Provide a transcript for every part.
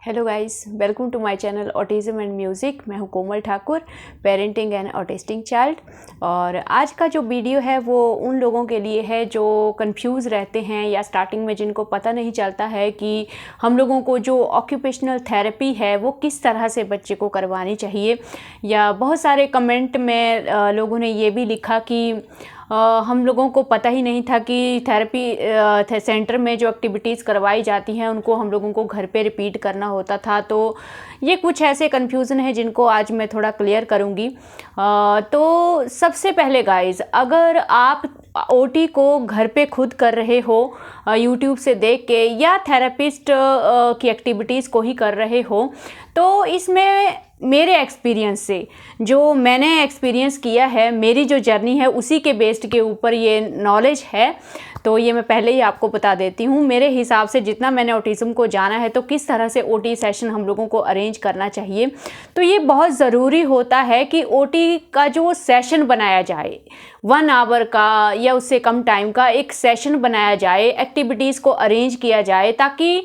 Hello guys, welcome to my channel autism and music. मैं हूं Komal Thakur, parenting and autistic child. और आज का जो वीडियो है वो उन लोगों के लिए है जो कंफ्यूज रहते हैं या स्टार्टिंग में जिनको पता नहीं चलता है कि हम लोगों को जो ऑक्यूपेशनल थेरेपी है वो किस तरह से बच्चे को करवानी चाहिए। या बहुत सारे कमेंट में लोगों ने ये भी लिखा कि हम लोगों को पता ही नहीं था कि थेरेपी सेंटर में जो एक्टिविटीज़ करवाई जाती हैं उनको हम लोगों को घर पे रिपीट करना होता था। तो ये कुछ ऐसे कन्फ्यूज़न है जिनको आज मैं थोड़ा क्लियर करूँगी। तो सबसे पहले गाइस, अगर आप ओटी को घर पे खुद कर रहे हो यूट्यूब से देख के या थेरेपिस्ट की एक्टिविटीज़ को ही कर रहे हो, तो इसमें मेरे एक्सपीरियंस से जो मैंने एक्सपीरियंस किया है, मेरी जो जर्नी है उसी के बेस्ड के ऊपर ये नॉलेज है। तो ये मैं पहले ही आपको बता देती हूँ। मेरे हिसाब से जितना मैंने ऑटिज़म को जाना है तो किस तरह से ओटी सेशन हम लोगों को अरेंज करना चाहिए, तो ये बहुत ज़रूरी होता है कि ओटी का जो सेशन बनाया जाए 1 आवर का या उससे कम टाइम का एक सेशन बनाया जाए, एक्टिविटीज़ को अरेंज किया जाए ताकि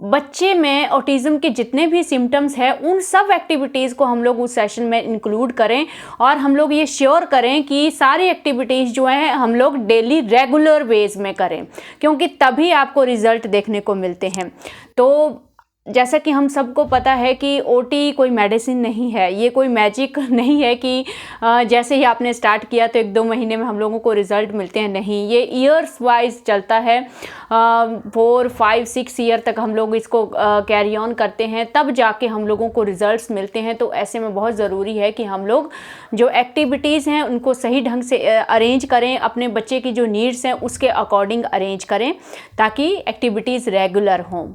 बच्चे में ऑटिज़म के जितने भी सिम्टम्स हैं उन सब एक्टिविटीज़ को हम लोग उस सेशन में इंक्लूड करें और हम लोग ये श्योर करें कि सारी एक्टिविटीज़ जो हैं हम लोग डेली रेगुलर वेज में करें, क्योंकि तभी आपको रिज़ल्ट देखने को मिलते हैं। तो जैसा कि हम सबको पता है कि ओटी कोई मेडिसिन नहीं है, ये कोई मैजिक नहीं है कि जैसे ही आपने स्टार्ट किया तो 1-2 महीने में हम लोगों को रिज़ल्ट मिलते हैं। नहीं, ये ईयर्स वाइज चलता है। 4, 5, 6 ईयर तक हम लोग इसको कैरी ऑन करते हैं, तब जाके हम लोगों को रिज़ल्ट्स मिलते हैं। तो ऐसे में बहुत ज़रूरी है कि हम लोग जो एक्टिविटीज़ हैं उनको सही ढंग से अरेंज करें, अपने बच्चे की जो नीड्स हैं उसके अकॉर्डिंग अरेंज करें ताकि एक्टिविटीज़ रेगुलर हों।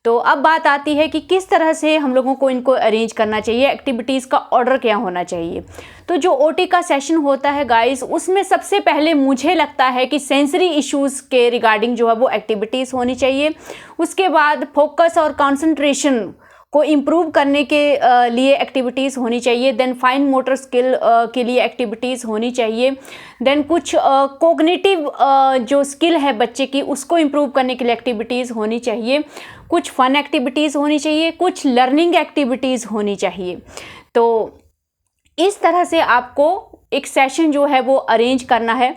तो अब बात आती है कि किस तरह से हम लोगों को इनको अरेंज करना चाहिए, एक्टिविटीज़ का ऑर्डर क्या होना चाहिए। तो जो ओटी का सेशन होता है गाइस, उसमें सबसे पहले मुझे लगता है कि सेंसरी इश्यूज़ के रिगार्डिंग जो है वो एक्टिविटीज़ होनी चाहिए। उसके बाद फोकस और कंसंट्रेशन को इम्प्रूव करने के लिए एक्टिविटीज़ होनी चाहिए। देन फाइन मोटर स्किल के लिए एक्टिविटीज़ होनी चाहिए। देन कुछ कोग्निटिव जो स्किल है बच्चे की उसको इम्प्रूव करने के लिए एक्टिविटीज़ होनी चाहिए। कुछ फन एक्टिविटीज़ होनी चाहिए, कुछ लर्निंग एक्टिविटीज़ होनी चाहिए। तो इस तरह से आपको एक सेशन जो है वो अरेंज करना है।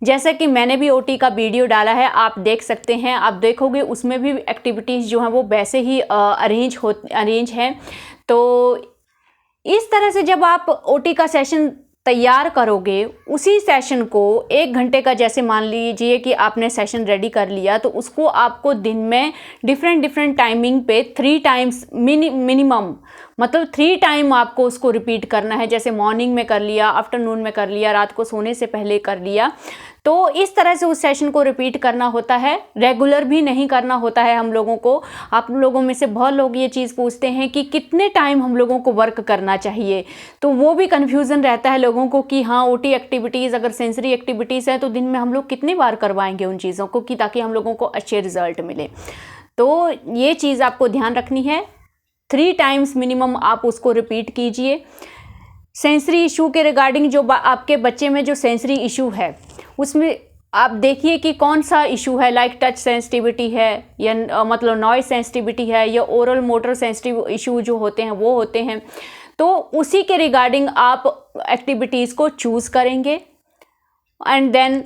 जैसा कि मैंने भी ओटी का वीडियो डाला है, आप देख सकते हैं, आप देखोगे उसमें भी एक्टिविटीज़ जो हैं वो वैसे ही अरेंज हैं। तो इस तरह से जब आप ओटी का सेशन तैयार करोगे, उसी सेशन को 1 घंटे का, जैसे मान लीजिए कि आपने सेशन रेडी कर लिया, तो उसको आपको दिन में डिफरेंट टाइमिंग पे 3 टाइम्स मिनिमम, मतलब 3 टाइम आपको उसको रिपीट करना है। जैसे मॉर्निंग में कर लिया, आफ्टरनून में कर लिया, रात को सोने से पहले कर लिया। तो इस तरह से उस सेशन को रिपीट करना होता है, रेगुलर भी नहीं करना होता है हम लोगों को। आप लोगों में से बहुत लोग ये चीज़ पूछते हैं कि कितने टाइम हम लोगों को वर्क करना चाहिए, तो वो भी कन्फ्यूज़न रहता है लोगों को कि हाँ, ओटी एक्टिविटीज़ अगर सेंसरी एक्टिविटीज़ है तो दिन में हम लोग कितनी बार करवाएंगे उन चीज़ों को कि ताकि हम लोगों को अच्छे रिजल्ट मिले। तो ये चीज़ आपको ध्यान रखनी है, 3 टाइम्स मिनिमम आप उसको रिपीट कीजिए। सेंसरी इशू के रिगार्डिंग जो आपके बच्चे में जो सेंसरी इशू है उसमें आप देखिए कि कौन सा इशू है, लाइक टच सेंसिटिविटी है या मतलब नॉइज सेंसिटिविटी है या ओरल मोटर सेंसिटिव इशू जो होते हैं वो होते हैं। तो उसी के रिगार्डिंग आप एक्टिविटीज़ को चूज़ करेंगे। एंड देन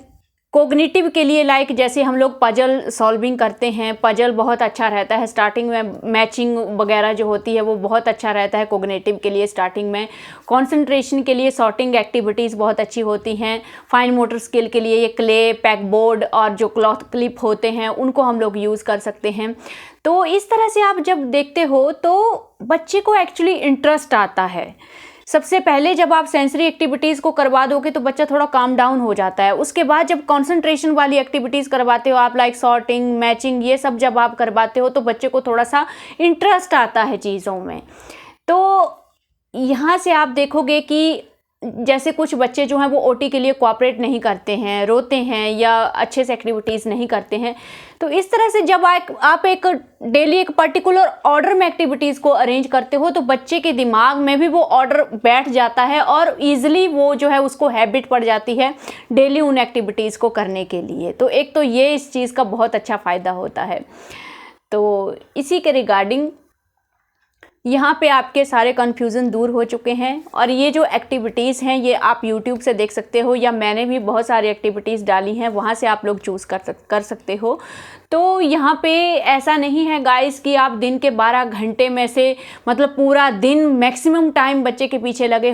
कोग्निटिव के लिए लाइक जैसे हम लोग पजल सॉल्विंग करते हैं, पजल बहुत अच्छा रहता है स्टार्टिंग में। मैचिंग वगैरह जो होती है वो बहुत अच्छा रहता है कोग्निटिव के लिए स्टार्टिंग में। कंसंट्रेशन के लिए सॉर्टिंग एक्टिविटीज़ बहुत अच्छी होती हैं। फाइन मोटर स्किल के लिए ये क्ले, पैक बोर्ड और जो क्लॉथ क्लिप होते हैं उनको हम लोग यूज़ कर सकते हैं। तो इस तरह से आप जब देखते हो तो बच्चे को एक्चुअली इंटरेस्ट आता है। सबसे पहले जब आप सेंसरी एक्टिविटीज़ को करवा दोगे तो बच्चा थोड़ा काम डाउन हो जाता है। उसके बाद जब कंसंट्रेशन वाली एक्टिविटीज़ करवाते हो आप, लाइक सॉर्टिंग, मैचिंग, ये सब जब आप करवाते हो तो बच्चे को थोड़ा सा इंटरेस्ट आता है चीज़ों में। तो यहाँ से आप देखोगे कि जैसे कुछ बच्चे जो हैं वो ओटी के लिए कोऑपरेट नहीं करते हैं, रोते हैं या अच्छे से एक्टिविटीज़ नहीं करते हैं। तो इस तरह से जब आप एक डेली एक पर्टिकुलर ऑर्डर में एक्टिविटीज़ को अरेंज करते हो तो बच्चे के दिमाग में भी वो ऑर्डर बैठ जाता है और ईजिली वो जो है उसको हैबिट पड़ जाती है डेली उन एक्टिविटीज़ को करने के लिए। तो एक तो ये इस चीज़ का बहुत अच्छा फ़ायदा होता है। तो इसी के रिगार्डिंग यहाँ पे आपके सारे कन्फ्यूज़न दूर हो चुके हैं और ये जो एक्टिविटीज़ हैं ये आप YouTube से देख सकते हो, या मैंने भी बहुत सारी एक्टिविटीज़ डाली हैं, वहाँ से आप लोग चूज़ कर सकते हो। तो यहाँ पे ऐसा नहीं है गाइस कि आप दिन के 12 घंटे में से मतलब पूरा दिन मैक्सिमम टाइम बच्चे के पीछे लगे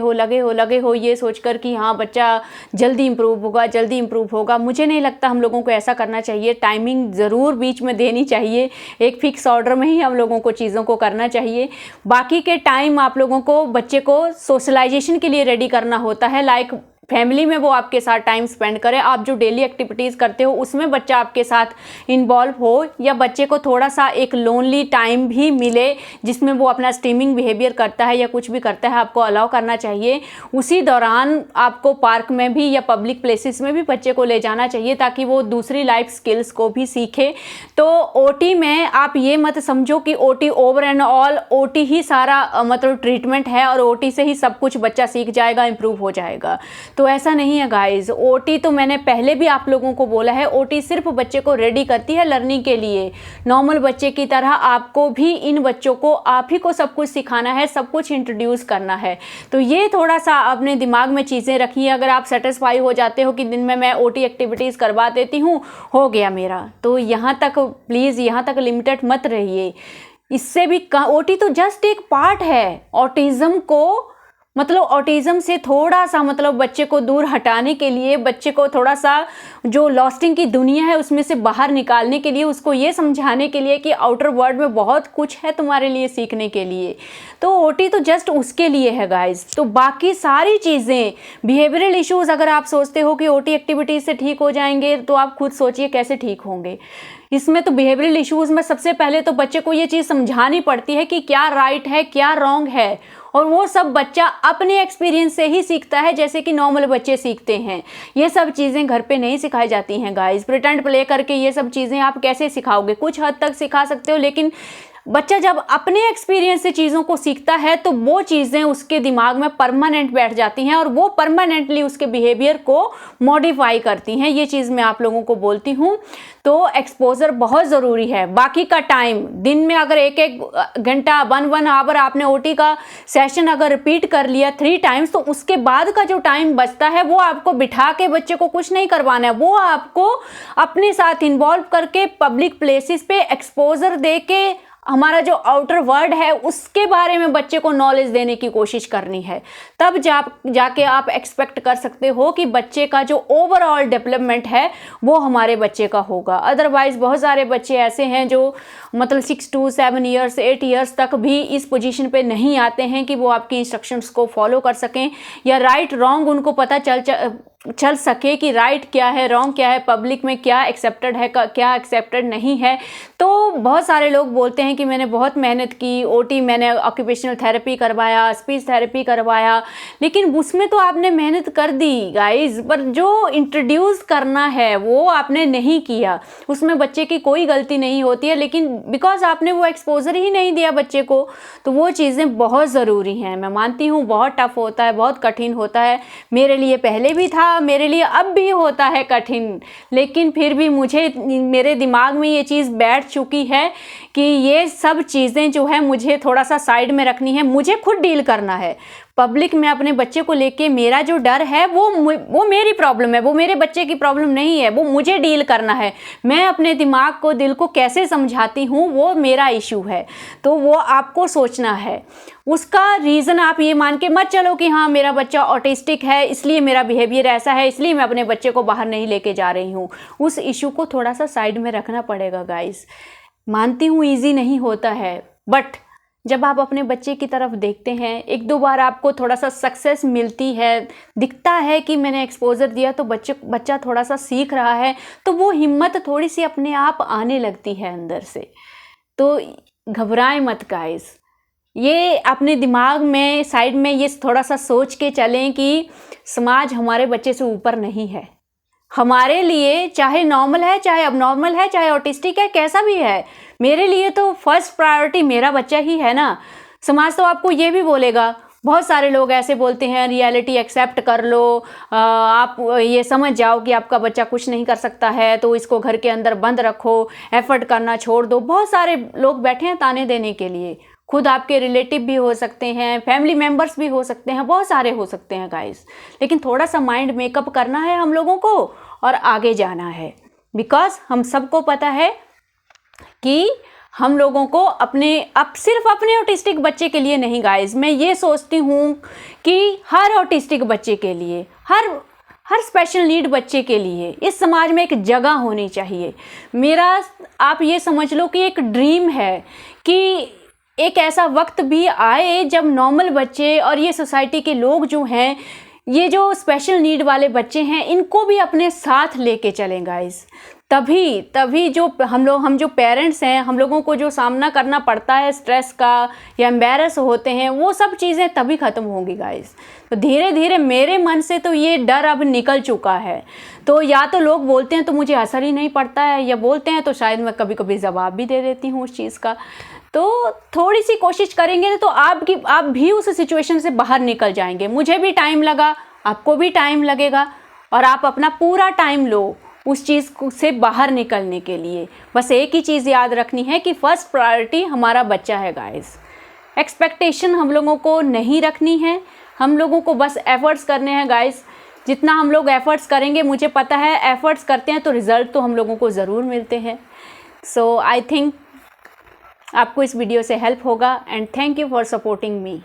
हो ये सोचकर कि हाँ बच्चा जल्दी इम्प्रूव होगा। मुझे नहीं लगता हम लोगों को ऐसा करना चाहिए। टाइमिंग ज़रूर बीच में देनी चाहिए, एक फिक्स ऑर्डर में ही हम लोगों को चीज़ों को करना चाहिए। बाकी के टाइम आप लोगों को बच्चे को सोशलाइजेशन के लिए रेडी करना होता है। लाइक फैमिली में वो आपके साथ टाइम स्पेंड करे, आप जो डेली एक्टिविटीज़ करते हो उसमें बच्चा आपके साथ इन्वॉल्व हो, या बच्चे को थोड़ा सा एक लोनली टाइम भी मिले जिसमें वो अपना स्ट्रीमिंग बिहेवियर करता है या कुछ भी करता है, आपको अलाउ करना चाहिए। उसी दौरान आपको पार्क में भी या पब्लिक प्लेसेस में भी बच्चे को ले जाना चाहिए ताकि वो दूसरी लाइफ स्किल्स को भी सीखे। तो ओटी में आप ये मत समझो कि OT over and all OT ही सारा मतलब ट्रीटमेंट है और ओटी से ही सब कुछ बच्चा सीख जाएगा, इम्प्रूव हो जाएगा। तो ऐसा नहीं है गाइस। ओटी तो मैंने पहले भी आप लोगों को बोला है, ओटी सिर्फ बच्चे को रेडी करती है लर्निंग के लिए। नॉर्मल बच्चे की तरह आपको भी इन बच्चों को आप ही को सब कुछ सिखाना है, सब कुछ इंट्रोड्यूस करना है। तो ये थोड़ा सा अपने दिमाग में चीज़ें रखिए। अगर आप सेटिस्फाई हो जाते हो कि दिन में मैं ओटी एक्टिविटीज़ करवा देती हूँ, हो गया मेरा, तो यहाँ तक प्लीज़, यहाँ तक लिमिटेड मत रहिए। इससे भी ओटी तो जस्ट एक पार्ट है ऑटिज़म को, मतलब ऑटिज़म से थोड़ा सा मतलब बच्चे को दूर हटाने के लिए, बच्चे को थोड़ा सा जो लॉस्टिंग की दुनिया है उसमें से बाहर निकालने के लिए, उसको ये समझाने के लिए कि आउटर वर्ल्ड में बहुत कुछ है तुम्हारे लिए सीखने के लिए। तो ओटी तो जस्ट उसके लिए है गाइज। तो बाकी सारी चीज़ें, बिहेवियरल इश्यूज़ अगर आप सोचते हो कि ओटी एक्टिविटीज़ से ठीक हो जाएंगे, तो आप खुद सोचिए कैसे ठीक होंगे। इसमें तो बिहेवियरल इश्यूज़ में सबसे पहले तो बच्चे को ये चीज़ समझानी पड़ती है कि क्या राइट है क्या रॉन्ग है, और वो सब बच्चा अपने एक्सपीरियंस से ही सीखता है जैसे कि नॉर्मल बच्चे सीखते हैं। ये सब चीज़ें घर पे नहीं सिखाई जाती हैं गाइस। प्रिटेंड प्ले करके ये सब चीज़ें आप कैसे सिखाओगे? कुछ हद तक सिखा सकते हो, लेकिन बच्चा जब अपने एक्सपीरियंस से चीज़ों को सीखता है तो वो चीज़ें उसके दिमाग में परमानेंट बैठ जाती हैं और वो परमानेंटली उसके बिहेवियर को मॉडिफाई करती हैं। ये चीज़ मैं आप लोगों को बोलती हूँ। तो एक्सपोजर बहुत ज़रूरी है। बाकी का टाइम, दिन में अगर एक घंटा 1 आवर आपने ओटी का सेशन अगर रिपीट कर लिया 3 टाइम्स, तो उसके बाद का जो टाइम बचता है वो आपको बिठा के बच्चे को कुछ नहीं करवाना है, वो आपको अपने साथ इन्वॉल्व करके पब्लिक प्लेसेस पे एक्सपोजर दे के हमारा जो आउटर वर्ल्ड है उसके बारे में बच्चे को नॉलेज देने की कोशिश करनी है। तब जाके आप एक्सपेक्ट कर सकते हो कि बच्चे का जो ओवरऑल डेवलपमेंट है वो हमारे बच्चे का होगा। अदरवाइज बहुत सारे बच्चे ऐसे हैं जो मतलब 6 to 7 ईयर्स 8 ईयर्स तक भी इस पोजीशन पे नहीं आते हैं कि वो आपकी इंस्ट्रक्शंस को फॉलो कर सकें या राइट रॉन्ग उनको पता चल सके कि राइट क्या है रॉन्ग क्या है, पब्लिक में क्या एक्सेप्टेड है क्या एक्सेप्टेड नहीं है। तो बहुत सारे लोग बोलते हैं कि मैंने बहुत मेहनत की, ओटी मैंने ऑक्यूपेशनल थेरेपी करवाया, स्पीच थेरेपी करवाया, लेकिन उसमें तो आपने मेहनत कर दी गाइस, पर जो इंट्रोड्यूस करना है वो आपने नहीं किया। उसमें बच्चे की कोई गलती नहीं होती है, लेकिन बिकॉज आपने वो एक्सपोजर ही नहीं दिया बच्चे को। तो वो चीज़ें बहुत ज़रूरी हैं। मैं मानती हूँ बहुत टफ होता है, बहुत कठिन होता है, मेरे लिए पहले भी था, मेरे लिए अब भी होता है कठिन, लेकिन फिर भी मेरे दिमाग में ये चीज़ बैठ चुकी है कि ये सब चीज़ें जो है मुझे थोड़ा सा साइड में रखनी है, मुझे खुद डील करना है। पब्लिक में अपने बच्चे को लेके मेरा जो डर है वो मेरी प्रॉब्लम है, वो मेरे बच्चे की प्रॉब्लम नहीं है, वो मुझे डील करना है। मैं अपने दिमाग को दिल को कैसे समझाती हूँ वो मेरा इशू है। तो वो आपको सोचना है। उसका रीज़न आप ये मान के मत चलो कि हाँ मेरा बच्चा ऑटिस्टिक है इसलिए मेरा बिहेवियर ऐसा है, इसलिए मैं अपने बच्चे को बाहर नहीं लेके जा रही हूँ। उस इशू को थोड़ा सा साइड में रखना पड़ेगा गाइस। मानती हूँ ईजी नहीं होता है, बट जब आप अपने बच्चे की तरफ देखते हैं, 1-2 बार आपको थोड़ा सा सक्सेस मिलती है, दिखता है कि मैंने एक्सपोजर दिया तो बच्चा थोड़ा सा सीख रहा है, तो वो हिम्मत थोड़ी सी अपने आप आने लगती है अंदर से। तो घबराएं मत गाइस। ये अपने दिमाग में साइड में ये थोड़ा सा सोच के चलें कि समाज हमारे बच्चे से ऊपर नहीं है। हमारे लिए चाहे नॉर्मल है, चाहे अबनॉर्मल है, चाहे ऑटिस्टिक है, कैसा भी है, मेरे लिए तो फर्स्ट प्रायोरिटी मेरा बच्चा ही है ना। समाज तो आपको ये भी बोलेगा, बहुत सारे लोग ऐसे बोलते हैं रियलिटी एक्सेप्ट कर लो, आप ये समझ जाओ कि आपका बच्चा कुछ नहीं कर सकता है तो इसको घर के अंदर बंद रखो, एफर्ट करना छोड़ दो। बहुत सारे लोग बैठे हैं ताने देने के लिए। खुद आपके रिलेटिव भी हो सकते हैं, फैमिली मेम्बर्स भी हो सकते हैं, बहुत सारे हो सकते हैं गाइस। लेकिन थोड़ा सा माइंड मेकअप करना है हम लोगों को और आगे जाना है, बिकॉज हम सबको पता है कि हम लोगों को सिर्फ अपने ऑटिस्टिक बच्चे के लिए नहीं गाइस, मैं ये सोचती हूँ कि हर ऑटिस्टिक बच्चे के लिए, हर स्पेशल नीड बच्चे के लिए इस समाज में एक जगह होनी चाहिए। मेरा आप ये समझ लो कि एक ड्रीम है कि एक ऐसा वक्त भी आए जब नॉर्मल बच्चे और ये सोसाइटी के लोग जो हैं, ये जो स्पेशल नीड वाले बच्चे हैं, इनको भी अपने साथ लेके चलें गाइस। तभी जो हम जो पेरेंट्स हैं, हम लोगों को जो सामना करना पड़ता है स्ट्रेस का या एम्बैरस होते हैं, वो सब चीज़ें तभी ख़त्म होंगी गाइस। तो धीरे धीरे मेरे मन से तो ये डर अब निकल चुका है। तो या तो लोग बोलते हैं तो मुझे असर ही नहीं पड़ता है, या बोलते हैं तो शायद मैं कभी कभी जवाब भी दे देती हूँ उस चीज़ का। तो थोड़ी सी कोशिश करेंगे तो आप भी उस सिचुएशन से बाहर निकल जाएंगे। मुझे भी टाइम लगा, आपको भी टाइम लगेगा, और आप अपना पूरा टाइम लो उस चीज़ से बाहर निकलने के लिए। बस एक ही चीज़ याद रखनी है कि फर्स्ट प्रायोरिटी हमारा बच्चा है गाइस। एक्सपेक्टेशन हम लोगों को नहीं रखनी है, हम लोगों को बस एफर्ट्स करने हैं गाइस। जितना हम लोग एफर्ट्स करेंगे, मुझे पता है एफर्ट्स करते हैं तो रिज़ल्ट तो हम लोगों को ज़रूर मिलते हैं। सो आई थिंक आपको इस वीडियो से हेल्प होगा, and thank you for supporting me.